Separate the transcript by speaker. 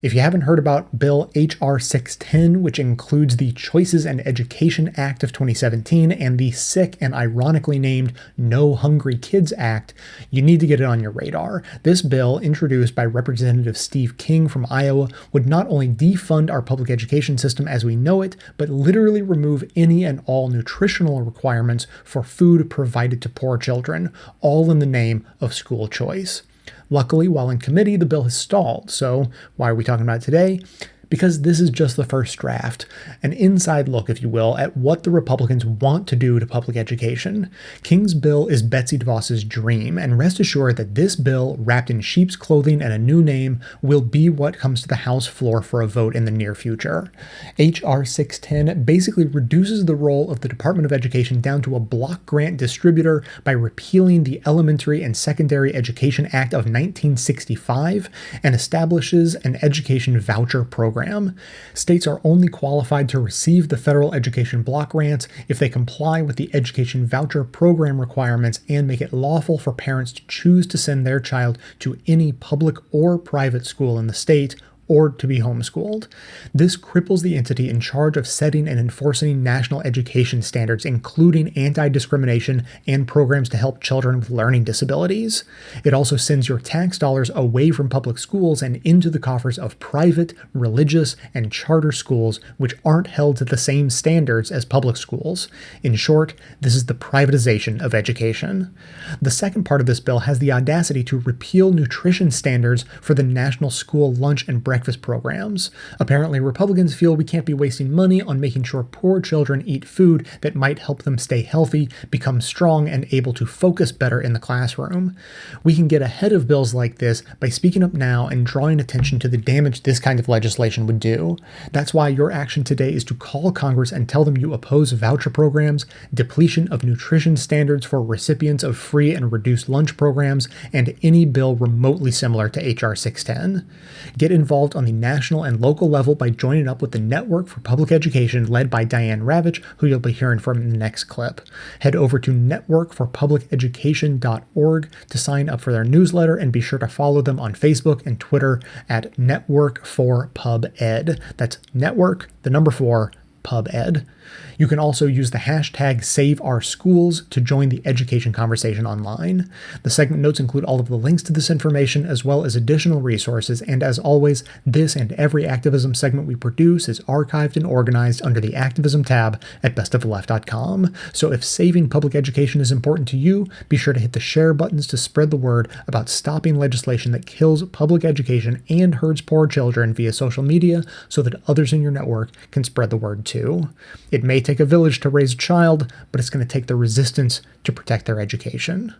Speaker 1: If you haven't heard about Bill H.R. 610, which includes the Choices and Education Act of 2017 and the sick and ironically named No Hungry Kids Act, you need to get it on your radar. This bill, introduced by Representative Steve King from Iowa, would not only defund our public education system as we know it, but literally remove any and all nutritional requirements for food provided to poor children, all in the name of school choice. Luckily, while in committee, the bill has stalled, so why are we talking about it today? Because this is just the first draft, an inside look, if you will, at what the Republicans want to do to public education. King's bill is Betsy DeVos's dream, and rest assured that this bill, wrapped in sheep's clothing and a new name, will be what comes to the House floor for a vote in the near future. H.R. 610 basically reduces the role of the Department of Education down to a block grant distributor by repealing the Elementary and Secondary Education Act of 1965 and establishes an education voucher program. States are only qualified to receive the federal education block grants if they comply with the education voucher program requirements and make it lawful for parents to choose to send their child to any public or private school in the state, or to be homeschooled. This cripples the entity in charge of setting and enforcing national education standards, including anti-discrimination and programs to help children with learning disabilities. It also sends your tax dollars away from public schools and into the coffers of private, religious, and charter schools, which aren't held to the same standards as public schools. In short, this is the privatization of education. The second part of this bill has the audacity to repeal nutrition standards for the national school lunch and breakfast programs. Apparently, Republicans feel we can't be wasting money on making sure poor children eat food that might help them stay healthy, become strong, and able to focus better in the classroom. We can get ahead of bills like this by speaking up now and drawing attention to the damage this kind of legislation would do. That's why your action today is to call Congress and tell them you oppose voucher programs, depletion of nutrition standards for recipients of free and reduced lunch programs, and any bill remotely similar to H.R. 610. Get involved on the national and local level by joining up with the Network for Public Education led by Diane Ravitch, who you'll be hearing from in the next clip. Head over to networkforpubliceducation.org to sign up for their newsletter, and be sure to follow them on Facebook and Twitter at Network for Pub Ed. That's Network, the number 4, Pub Ed. You can also use the hashtag SaveOurSchools to join the education conversation online. The segment notes include all of the links to this information as well as additional resources, and as always, this and every activism segment we produce is archived and organized under the Activism tab at bestoftheleft.com. So if saving public education is important to you, be sure to hit the share buttons to spread the word about stopping legislation that kills public education and hurts poor children via social media so that others in your network can spread the word too. It may take a village to raise a child, but it's going to take the resistance to protect their education.